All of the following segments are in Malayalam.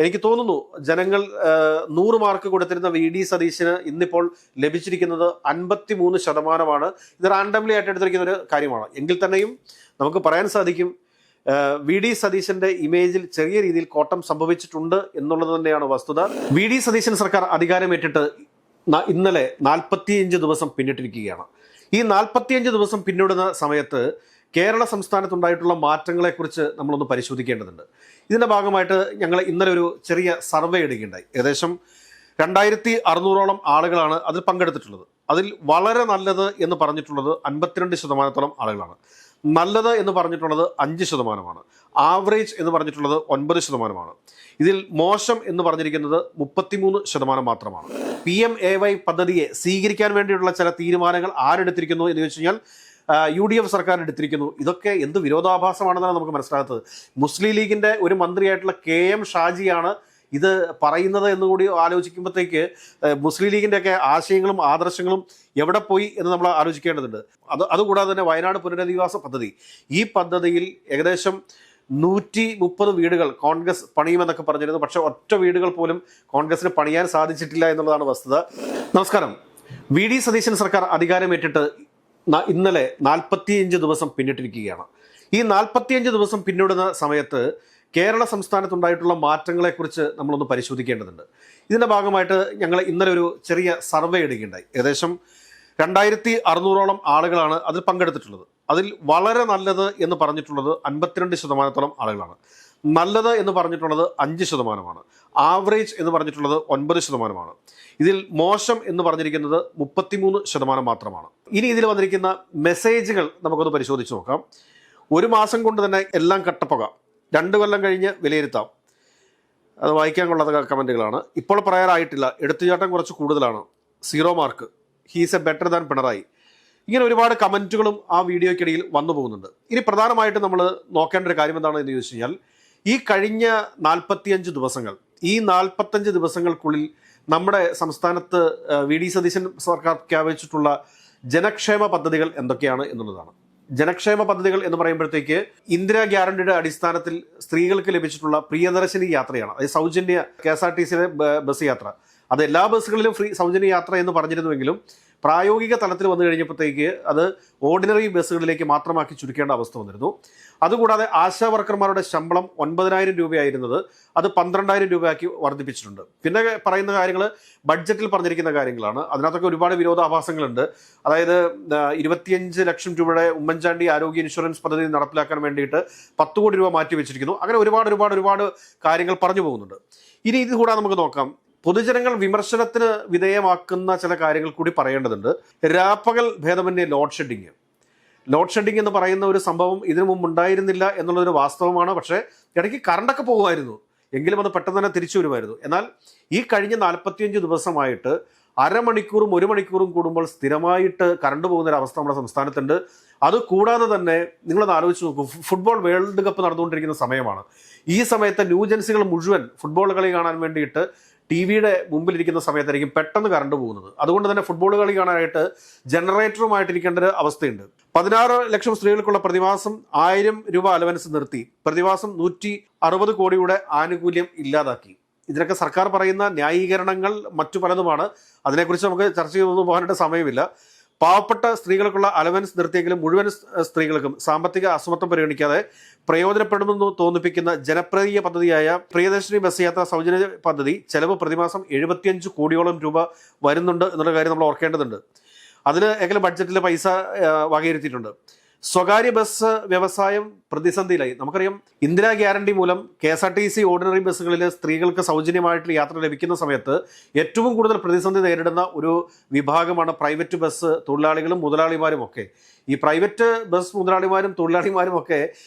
എനിക്ക് തോന്നുന്നു ജനങ്ങൾ 100 മാർക്ക് കൊടുത്തിരുന്ന വി ഡി സതീശന് ഇന്നിപ്പോൾ ലഭിച്ചിരിക്കുന്നത് 53%. ഇത് റാൻഡംലി ആയിട്ട് എടുത്തിരിക്കുന്ന ഒരു കാര്യമാണ്. എങ്കിൽ തന്നെയും നമുക്ക് പറയാൻ സാധിക്കും വി ഡി സതീശന്റെ ഇമേജിൽ ചെറിയ രീതിയിൽ കോട്ടം സംഭവിച്ചിട്ടുണ്ട് എന്നുള്ളത് തന്നെയാണ് വസ്തുത. വി ഡി സതീശൻ സർക്കാർ അധികാരമേറ്റിട്ട് ഇന്നലെ 45 ദിവസം പിന്നിട്ടിരിക്കുകയാണ്. ഈ 45 ദിവസം പിന്നിടുന്ന സമയത്ത് കേരള സംസ്ഥാനത്തുണ്ടായിട്ടുള്ള മാറ്റങ്ങളെക്കുറിച്ച് നമ്മളൊന്ന് പരിശോധിക്കേണ്ടതുണ്ട്. ഇതിൻ്റെ ഭാഗമായിട്ട് ഞങ്ങൾ ഇന്നലെ ഒരു ചെറിയ സർവേ എടുക്കുകയുണ്ടായി. ഏകദേശം 2600ഓളം ആളുകളാണ് അതിൽ പങ്കെടുത്തിട്ടുള്ളത്. അതിൽ വളരെ നല്ലത് എന്ന് പറഞ്ഞിട്ടുള്ളത് 52% ആളുകളാണ്. നല്ലത് എന്ന് പറഞ്ഞിട്ടുള്ളത് 5%. ആവറേജ് എന്ന് പറഞ്ഞിട്ടുള്ളത് 9%. ഇതിൽ മോശം എന്ന് പറഞ്ഞിരിക്കുന്നത് 33% മാത്രമാണ്. PMAY പദ്ധതിയെ സ്വീകരിക്കാൻ വേണ്ടിയിട്ടുള്ള ചില തീരുമാനങ്ങൾ ആരെടുത്തിരിക്കുന്നു എന്ന് ചോദിച്ചു കഴിഞ്ഞാൽ UDF സർക്കാർ എടുത്തിരിക്കുന്നു. ഇതൊക്കെ എന്ത് വിരോധാഭാസമാണെന്നാണ് നമുക്ക് മനസ്സിലാകുന്നത്. മുസ്ലിം ലീഗിൻ്റെ ഒരു മന്ത്രിയായിട്ടുള്ള KM ഷാജിയാണ് ഇത് പറയുന്നത് എന്നുകൂടി ആലോചിക്കുമ്പോഴത്തേക്ക് മുസ്ലിം ലീഗിൻ്റെ ഒക്കെ ആശയങ്ങളും ആദർശങ്ങളും എവിടെ പോയി എന്ന് നമ്മൾ ആലോചിക്കേണ്ടതുണ്ട്. അതുകൂടാതെ തന്നെ വയനാട് പുനരധിവാസ പദ്ധതി, ഈ പദ്ധതിയിൽ ഏകദേശം 130 വീടുകൾ കോൺഗ്രസ് പണിയുമെന്നൊക്കെ പറഞ്ഞിരുന്നു. പക്ഷെ ഒറ്റ വീടുകൾ പോലും കോൺഗ്രസിന് പണിയാൻ സാധിച്ചിട്ടില്ല എന്നുള്ളതാണ് വസ്തുത. നമസ്കാരം. വി ഡി സതീശൻ സർക്കാർ അധികാരമേറ്റിട്ട് ഇന്നലെ 45 ദിവസം പിന്നിട്ടിരിക്കുകയാണ്. ഈ 45 ദിവസം പിന്നിടുന്ന സമയത്ത് കേരള സംസ്ഥാനത്തുണ്ടായിട്ടുള്ള മാറ്റങ്ങളെക്കുറിച്ച് നമ്മളൊന്ന് പരിശോധിക്കേണ്ടതുണ്ട്. ഇതിൻ്റെ ഭാഗമായിട്ട് ഞങ്ങൾ ഇന്നലെ ഒരു ചെറിയ സർവേ എടുക്കുകയുണ്ടായി. ഏകദേശം 2600ഓളം ആളുകളാണ് അതിൽ പങ്കെടുത്തിട്ടുള്ളത്. അതിൽ വളരെ നല്ലത് എന്ന് പറഞ്ഞിട്ടുള്ളത് 52% ആളുകളാണ്. നല്ലത് എന്ന് പറഞ്ഞിട്ടുള്ളത് 5%. ആവറേജ് എന്ന് പറഞ്ഞിട്ടുള്ളത് 9%. ഇതിൽ മോശം എന്ന് പറഞ്ഞിരിക്കുന്നത് 33% മാത്രമാണ്. ഇനി ഇതിൽ വന്നിരിക്കുന്ന മെസ്സേജുകൾ നമുക്കൊന്ന് പരിശോധിച്ച് നോക്കാം. 1 മാസം കൊണ്ട് തന്നെ എല്ലാം കട്ടപ്പുക, 2 കൊല്ലം കഴിഞ്ഞ് വിലയിരുത്താം. അത് വായിക്കാൻ കൊള്ളാത്ത കമൻറ്റുകളാണ്. ഇപ്പോൾ പറയാറായിട്ടില്ല, എടുത്തുചാട്ടം കുറച്ച് കൂടുതലാണ്, 0 mark, he's A better than Pinarayi. ഇങ്ങനെ ഒരുപാട് കമൻറ്റുകളും ആ വീഡിയോയ്ക്കിടയിൽ വന്നു പോകുന്നുണ്ട്. ഇനി പ്രധാനമായിട്ട് നമ്മൾ നോക്കേണ്ട ഒരു കാര്യം എന്താണെന്ന് ചോദിച്ചു കഴിഞ്ഞാൽ, ഈ കഴിഞ്ഞ 45 ദിവസങ്ങൾ, ഈ 45 ദിവസങ്ങൾക്കുള്ളിൽ നമ്മുടെ സംസ്ഥാനത്ത് വി ഡി സതീശൻ സർക്കാർ പ്രഖ്യാപിച്ചിട്ടുള്ള ജനക്ഷേമ പദ്ധതികൾ എന്തൊക്കെയാണ് എന്നുള്ളതാണ്. ജനക്ഷേമ പദ്ധതികൾ എന്ന് പറയുമ്പോഴത്തേക്ക് ഇന്ദിരാ ഗ്യാരണ്ടിയുടെ അടിസ്ഥാനത്തിൽ സ്ത്രീകൾക്ക് ലഭിച്ചിട്ടുള്ള പ്രിയദർശിനി യാത്രയാണ്. അതായത് സൗജന്യ KSRTCയിലെ ബസ് യാത്ര. അത് എല്ലാ ബസ്സുകളിലും സൗജന്യ യാത്ര എന്ന് പറഞ്ഞിരുന്നുവെങ്കിലും പ്രായോഗിക തലത്തിൽ വന്നു കഴിഞ്ഞപ്പോഴത്തേക്ക് അത് ഓർഡിനറി ബസ്സുകളിലേക്ക് മാത്രമാക്കി ചുരുക്കേണ്ട അവസ്ഥ വന്നിരുന്നു. അതുകൂടാതെ ആശാ വർക്കർമാരുടെ ശമ്പളം 9000 രൂപയായിരുന്നത് അത് 12000 രൂപയാക്കി വർദ്ധിപ്പിച്ചിട്ടുണ്ട്. പിന്നെ പറയുന്ന കാര്യങ്ങൾ ബഡ്ജറ്റിൽ പറഞ്ഞിരിക്കുന്ന കാര്യങ്ങളാണ്. അതിനകത്തൊക്കെ ഒരുപാട് വിരോധാഭാസങ്ങളുണ്ട്. അതായത് 25 ലക്ഷം രൂപയുടെ ഉമ്മൻചാണ്ടി ആരോഗ്യ ഇൻഷുറൻസ് പദ്ധതി നടപ്പിലാക്കാൻ വേണ്ടിയിട്ട് 10 കോടി രൂപ മാറ്റി വെച്ചിരിക്കുന്നു. അങ്ങനെ ഒരുപാട് കാര്യങ്ങൾ പറഞ്ഞു പോകുന്നുണ്ട്. ഇനി ഇത് കൂടാതെ നമുക്ക് നോക്കാം, പൊതുജനങ്ങൾ വിമർശനത്തിന് വിധേയമാക്കുന്ന ചില കാര്യങ്ങൾ കൂടി പറയേണ്ടതുണ്ട്. രാപ്പകൽ ഭേദമന്യേ ലോഡ് ഷെഡിങ് എന്ന് പറയുന്ന ഒരു സംഭവം ഇതിനു മുമ്പ് ഉണ്ടായിരുന്നില്ല എന്നുള്ളതൊരു വാസ്തവമാണ്. പക്ഷേ ഇടയ്ക്ക് കറണ്ടൊക്കെ പോകുമായിരുന്നു, എങ്കിലും അത് പെട്ടെന്ന് തന്നെ തിരിച്ചു വരുമായിരുന്നു. എന്നാൽ ഈ കഴിഞ്ഞ 45 ദിവസമായിട്ട് അരമണിക്കൂറും 1 മണിക്കൂറും കൂടുമ്പോൾ സ്ഥിരമായിട്ട് കറണ്ട് പോകുന്നൊരവസ്ഥ നമ്മുടെ സംസ്ഥാനത്തുണ്ട്. അത് കൂടാതെ തന്നെ നിങ്ങളൊന്ന് ആലോചിച്ച് നോക്കൂ, ഫുട്ബോൾ വേൾഡ് കപ്പ് നടന്നുകൊണ്ടിരിക്കുന്ന സമയമാണ്. ഈ സമയത്ത് ന്യൂജൻസികൾ മുഴുവൻ ഫുട്ബോൾ കളി കാണാൻ വേണ്ടിയിട്ട് TV-യുടെ മുമ്പിലിരിക്കുന്ന സമയത്തായിരിക്കും പെട്ടെന്ന് കറണ്ട് പോകുന്നത്. അതുകൊണ്ട് തന്നെ ഫുട്ബോൾ കളി കാണാനായിട്ട് ജനറേറ്ററുമായിട്ടിരിക്കേണ്ട ഒരു അവസ്ഥയുണ്ട്. 16 ലക്ഷം സ്ത്രീകൾക്കുള്ള പ്രതിമാസം 1000 രൂപ അലവൻസ് നിർത്തി, പ്രതിമാസം 160 കോടിയുടെ ആനുകൂല്യം ഇല്ലാതാക്കി. ഇതിനൊക്കെ സർക്കാർ പറയുന്ന ന്യായീകരണങ്ങൾ മറ്റു പലതുമാണ്. അതിനെക്കുറിച്ച് നമുക്ക് ചർച്ച ചെയ്തു പോകാനായിട്ട് സമയമില്ല. പാവപ്പെട്ട സ്ത്രീകൾക്കുള്ള അലവൻസ് നിർത്തിയെങ്കിലും മുഴുവൻ സ്ത്രീകൾക്കും സാമ്പത്തിക അസമത്വം പരിഗണിക്കാതെ പ്രയോജനപ്പെടുമെന്ന് തോന്നിപ്പിക്കുന്ന ജനപ്രിയ പദ്ധതിയായ പ്രിയദർശിനി ബസ് യാത്ര സൗജന്യ പദ്ധതി ചെലവ് പ്രതിമാസം 75 കോടിയോളം രൂപ വരുന്നുണ്ട് എന്നുള്ള കാര്യം നമ്മൾ ഓർക്കേണ്ടതുണ്ട്. അതിന് ഏകദേശം ബഡ്ജറ്റിൽ പൈസ വകയിരുത്തിയിട്ടുണ്ട്. സ്വകാര്യ ബസ് വ്യവസായം പ്രതിസന്ധിയിലായി. നമുക്കറിയാം, ഇന്ദിരാ ഗ്യാരണ്ടി മൂലം KSRTC ഓർഡിനറി ബസ്സുകളിൽ സ്ത്രീകൾക്ക് സൗജന്യമായിട്ടുള്ള യാത്ര ലഭിക്കുന്ന സമയത്ത് ഏറ്റവും കൂടുതൽ പ്രതിസന്ധി നേരിടുന്ന ഒരു വിഭാഗമാണ് പ്രൈവറ്റ് ബസ് തൊഴിലാളികളും മുതലാളിമാരും ഒക്കെ. ഈ പ്രൈവറ്റ് ബസ് മുതലാളിമാരും തൊഴിലാളിമാരും ഒക്കെ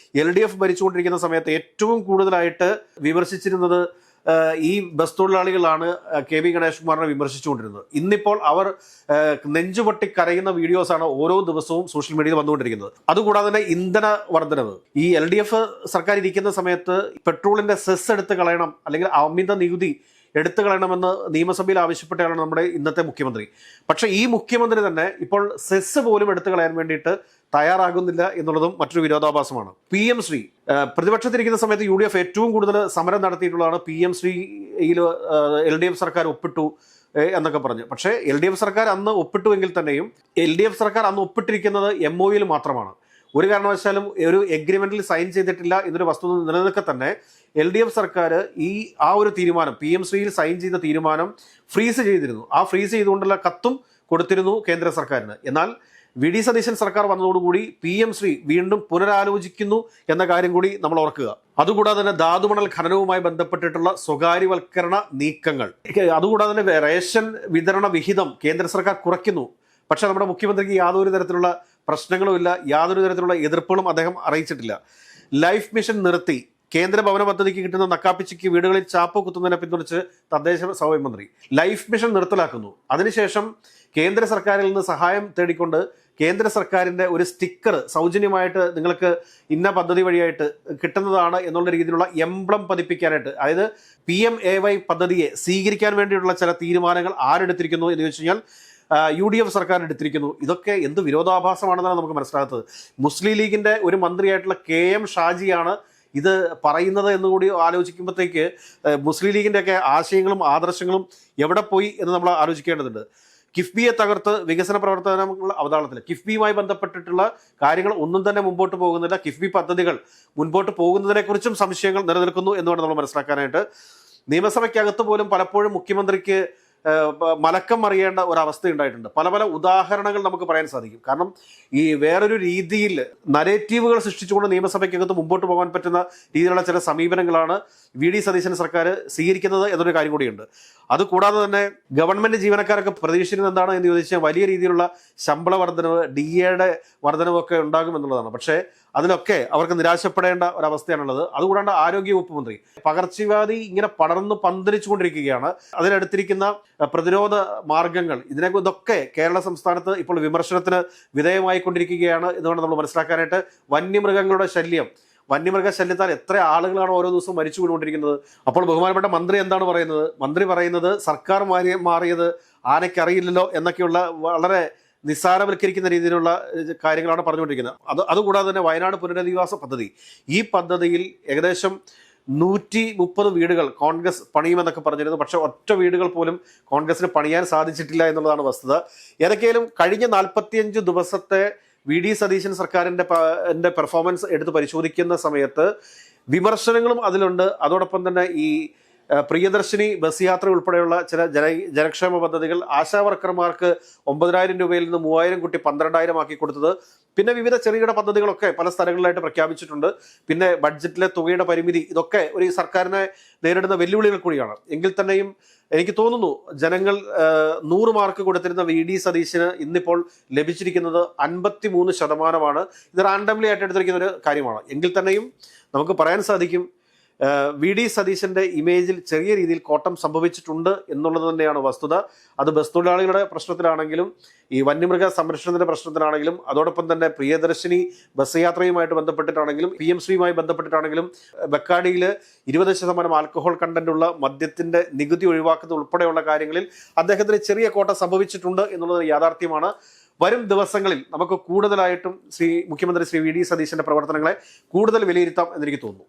LDF ഭരിച്ചുകൊണ്ടിരിക്കുന്ന സമയത്ത് ഏറ്റവും കൂടുതലായിട്ട് വിമർശിച്ചിരുന്നത് ഈ ബസ് തൊഴിലാളികളാണ് KB ഗണേഷ് കുമാറിനെ വിമർശിച്ചുകൊണ്ടിരുന്നത്. ഇന്നിപ്പോൾ അവർ നെഞ്ചുപൊട്ടി കരയുന്ന വീഡിയോസാണ് ഓരോ ദിവസവും സോഷ്യൽ മീഡിയയിൽ വന്നുകൊണ്ടിരിക്കുന്നത്. അതുകൂടാതെ തന്നെ ഇന്ധന വർധനവ്. ഈ LDF സർക്കാർ ഇരിക്കുന്ന സമയത്ത് പെട്രോളിന്റെ സെസ് എടുത്ത് കളയണം, അല്ലെങ്കിൽ അമിത നികുതി എടുത്തു കളയണമെന്ന് നിയമസഭയിൽ ആവശ്യപ്പെട്ടയാളാണ് നമ്മുടെ ഇന്നത്തെ മുഖ്യമന്ത്രി. പക്ഷേ ഈ മുഖ്യമന്ത്രി തന്നെ ഇപ്പോൾ സെസ് പോലും എടുത്തു കളയാൻ വേണ്ടിയിട്ട് തയ്യാറാകുന്നില്ല എന്നുള്ളതും മറ്റൊരു വിരോധാഭാസമാണ്. PM ശ്രീ പ്രതിപക്ഷത്തിരിക്കുന്ന സമയത്ത് UDF ഏറ്റവും കൂടുതൽ സമരം നടത്തിയിട്ടുള്ളതാണ്. PM ശ്രീയിൽ LDF സർക്കാർ ഒപ്പിട്ടു എന്നൊക്കെ പറഞ്ഞു. പക്ഷേ LDF സർക്കാർ അന്ന് ഒപ്പിട്ടു എങ്കിൽ തന്നെയും LDF സർക്കാർ അന്ന് ഒപ്പിട്ടിരിക്കുന്നത് MOUയിൽ മാത്രമാണ്. ഒരു കാരണവശാലും ഒരു എഗ്രിമെന്റിൽ സൈൻ ചെയ്തിട്ടില്ല എന്നൊരു വസ്തുത നിലനിൽക്കെ തന്നെ LDF സർക്കാർ ആ ഒരു തീരുമാനം PM ശ്രീയിൽ സൈൻ ചെയ്ത തീരുമാനം ഫ്രീസ് ചെയ്തിരുന്നു. ആ ഫ്രീസ് ചെയ്തുകൊണ്ടുള്ള കത്തും കൊടുത്തിരുന്നു കേന്ദ്ര സർക്കാരിന്. എന്നാൽ VD സതീശൻ സർക്കാർ വന്നതോടുകൂടി PM ശ്രീ വീണ്ടും പുനരാലോചിക്കുന്നു എന്ന കാര്യം കൂടി നമ്മൾ ഓർക്കുക. അതുകൂടാതെ തന്നെ ധാതുമണൽ ഖനനവുമായി ബന്ധപ്പെട്ടിട്ടുള്ള സ്വകാര്യവൽക്കരണ നീക്കങ്ങൾ, അതുകൂടാതെ തന്നെ റേഷൻ വിതരണ വിഹിതം കേന്ദ്ര സർക്കാർ കുറയ്ക്കുന്നു. പക്ഷെ നമ്മുടെ മുഖ്യമന്ത്രിക്ക് യാതൊരു തരത്തിലുള്ള പ്രശ്നങ്ങളും ഇല്ല, യാതൊരു തരത്തിലുള്ള എതിർപ്പുകളും അദ്ദേഹം അറിയിച്ചിട്ടില്ല. ലൈഫ് മിഷൻ നിർത്തി കേന്ദ്ര ഭവന പദ്ധതിക്ക് കിട്ടുന്ന നക്കാപ്പിച്ചിക്ക് വീടുകളിൽ ചാപ്പ് കുത്തുന്നതിനെ പിന്തുണച്ച് തദ്ദേശ സ്വയം മന്ത്രി ലൈഫ് മിഷൻ നിർത്തലാക്കുന്നു. അതിനുശേഷം കേന്ദ്ര സർക്കാരിൽ നിന്ന് സഹായം തേടിക്കൊണ്ട് കേന്ദ്ര സർക്കാരിൻ്റെ ഒരു സ്റ്റിക്കർ സൗജന്യമായിട്ട് നിങ്ങൾക്ക് ഇന്ന പദ്ധതി വഴിയായിട്ട് കിട്ടുന്നതാണ് എന്നുള്ള രീതിയിലുള്ള എംബ്ലം പതിപ്പിക്കാനായിട്ട്, അതായത് PMAY പദ്ധതിയെ സ്വീകരിക്കാൻ വേണ്ടിയിട്ടുള്ള ചില തീരുമാനങ്ങൾ ആരെടുത്തിരിക്കുന്നു എന്ന് ചോദിച്ചു കഴിഞ്ഞാൽ UDF സർക്കാർ എടുത്തിരിക്കുന്നു. ഇതൊക്കെ എന്ത് വിരോധാഭാസമാണെന്നാണ് നമുക്ക് മനസ്സിലാകുന്നത്. മുസ്ലിം ലീഗിൻ്റെ ഒരു മന്ത്രിയായിട്ടുള്ള KM ഷാജിയാണ് ഇത് പറയുന്നത് എന്നുകൂടി ആലോചിക്കുമ്പോഴത്തേക്ക് മുസ്ലിം ലീഗിൻ്റെയൊക്കെ ആശയങ്ങളും ആദർശങ്ങളും എവിടെ പോയി എന്ന് നമ്മൾ ആലോചിക്കേണ്ടതുണ്ട്. കിഫ്ബിയെ തകർത്ത് വികസന പ്രവർത്തനങ്ങളുടെ അവതാളത്തിൽ കിഫ്ബിയുമായി ബന്ധപ്പെട്ടിട്ടുള്ള കാര്യങ്ങൾ ഒന്നും തന്നെ മുമ്പോട്ട് പോകുന്നില്ല. കിഫ്ബി പദ്ധതികൾ മുൻപോട്ട് പോകുന്നതിനെക്കുറിച്ചും സംശയങ്ങൾ നിലനിൽക്കുന്നു എന്നുവേണം നമ്മൾ മനസ്സിലാക്കാനായിട്ട്. നിയമസഭയ്ക്കകത്ത് പോലും പലപ്പോഴും മുഖ്യമന്ത്രിക്ക് മലക്കം അറിയേണ്ട ഒരവസ്ഥ ഉണ്ടായിട്ടുണ്ട്. പല പല ഉദാഹരണങ്ങൾ നമുക്ക് പറയാൻ സാധിക്കും. കാരണം ഈ വേറൊരു രീതിയിൽ നരേറ്റീവുകൾ സൃഷ്ടിച്ചുകൊണ്ട് നിയമസഭയ്ക്കകത്ത് മുമ്പോട്ട് പോകാൻ പറ്റുന്ന രീതിയിലുള്ള ചില സമീപനങ്ങളാണ് VD സതീശൻ സർക്കാർ സ്വീകരിക്കുന്നത് എന്നൊരു കാര്യം കൂടിയുണ്ട്. അതുകൂടാതെ തന്നെ ഗവൺമെന്റ് ജീവനക്കാരൊക്കെ പ്രതീക്ഷിക്കുന്നത് എന്താണ് എന്ന് ചോദിച്ചാൽ വലിയ രീതിയിലുള്ള ശമ്പള വർധനവ്, DA വർധനവൊക്കെ ഉണ്ടാകും എന്നുള്ളതാണ്. പക്ഷേ അതിലൊക്കെ അവർക്ക് നിരാശപ്പെടേണ്ട ഒരവസ്ഥയാണുള്ളത്. അതുകൂടാണ്ട് ആരോഗ്യവകുപ്പ് മന്ത്രി പകർച്ചവ്യാധി ഇങ്ങനെ പടർന്ന് പന്തലിച്ചുകൊണ്ടിരിക്കുകയാണ്. അതിനടുത്തിരിക്കുന്ന പ്രതിരോധ മാർഗങ്ങൾ, ഇതൊക്കെ കേരള സംസ്ഥാനത്ത് ഇപ്പോൾ വിമർശനത്തിന് വിധേയമായിക്കൊണ്ടിരിക്കുകയാണ് എന്നുകൊണ്ട് നമ്മൾ മനസ്സിലാക്കാനായിട്ട്. വന്യമൃഗങ്ങളുടെ വന്യമൃഗശല്യത്താൽ എത്ര ആളുകളാണ് ഓരോ ദിവസവും മരിച്ചു വീണുകൊണ്ടിരിക്കുന്നത്. അപ്പോൾ ബഹുമാനപ്പെട്ട മന്ത്രി എന്താണ് പറയുന്നത്? മന്ത്രി പറയുന്നത് സർക്കാർ മാറിയത് ആനയ്ക്കറിയില്ലല്ലോ എന്നൊക്കെയുള്ള വളരെ നിസ്സാരവൽക്കരിക്കുന്ന രീതിയിലുള്ള കാര്യങ്ങളാണ് പറഞ്ഞുകൊണ്ടിരിക്കുന്നത്. അതുകൂടാതെ തന്നെ വയനാട് പുനരധിവാസ പദ്ധതി, ഈ പദ്ധതിയിൽ ഏകദേശം 130 വീടുകൾ കോൺഗ്രസ് പണിയുമെന്നൊക്കെ പറഞ്ഞിരുന്നു. പക്ഷെ ഒറ്റ വീടുകൾ പോലും കോൺഗ്രസിന് പണിയാൻ സാധിച്ചിട്ടില്ല എന്നുള്ളതാണ് വസ്തുത. ഏതൊക്കെയാലും കഴിഞ്ഞ 45 ദിവസത്തെ VD സതീശൻ സർക്കാരിൻ്റെ പെർഫോമൻസ് എടുത്ത് പരിശോധിക്കുന്ന സമയത്ത് വിമർശനങ്ങളും അതിലുണ്ട്. അതോടൊപ്പം തന്നെ ഈ പ്രിയദർശിനി ബസ് യാത്ര ഉൾപ്പെടെയുള്ള ചില ജനക്ഷേമ പദ്ധതികൾ, ആശാവർക്കർമാർക്ക് 9,000 രൂപയിൽ നിന്ന് 3,000 കൂട്ടി 12,000 ആക്കി കൊടുത്തത്, പിന്നെ വിവിധ ചെറുകിട പദ്ധതികളൊക്കെ പല സ്ഥലങ്ങളിലായിട്ട് പ്രഖ്യാപിച്ചിട്ടുണ്ട്. പിന്നെ ബഡ്ജറ്റിലെ തുകയുടെ പരിമിതി, ഇതൊക്കെ ഒരു സർക്കാരിനെ നേരിടുന്ന വെല്ലുവിളികൾ കൂടിയാണ്. എങ്കിൽ തന്നെയും എനിക്ക് തോന്നുന്നു ജനങ്ങൾ 100 മാർക്ക് കൊടുത്തിരുന്ന VD സതീശന് ഇന്നിപ്പോൾ ലഭിച്ചിരിക്കുന്നത് 53%. ഇത് റാൻഡംലി ആയിട്ട് എടുത്തിരിക്കുന്ന ഒരു കാര്യമാണ്. എങ്കിൽ തന്നെയും നമുക്ക് പറയാൻ സാധിക്കും VD സതീശന്റെ ഇമേജിൽ ചെറിയ രീതിയിൽ കോട്ടം സംഭവിച്ചിട്ടുണ്ട് എന്നുള്ളത് തന്നെയാണ് വസ്തുത. അത് ബസ് തൊഴിലാളികളുടെ പ്രശ്നത്തിലാണെങ്കിലും ഈ വന്യമൃഗ സംരക്ഷണത്തിന്റെ പ്രശ്നത്തിലാണെങ്കിലും അതോടൊപ്പം തന്നെ പ്രിയദർശിനി ബസ് യാത്രയുമായിട്ട് ബന്ധപ്പെട്ടിട്ടാണെങ്കിലും PM ശ്രീയുമായി ബന്ധപ്പെട്ടിട്ടാണെങ്കിലും ബക്കാടിയിൽ 20% ആൽക്കഹോൾ കണ്ടന്റുള്ള മദ്യത്തിന്റെ നികുതി ഒഴിവാക്കുന്നത് ഉൾപ്പെടെയുള്ള കാര്യങ്ങളിൽ അദ്ദേഹത്തിന് ചെറിയ കോട്ടം സംഭവിച്ചിട്ടുണ്ട് എന്നുള്ളത് യാഥാർത്ഥ്യമാണ്. വരും ദിവസങ്ങളിൽ നമുക്ക് കൂടുതലായിട്ടും മുഖ്യമന്ത്രി VD സതീശന്റെ പ്രവർത്തനങ്ങളെ കൂടുതൽ വിലയിരുത്താം എന്നെനിക്ക് തോന്നുന്നു.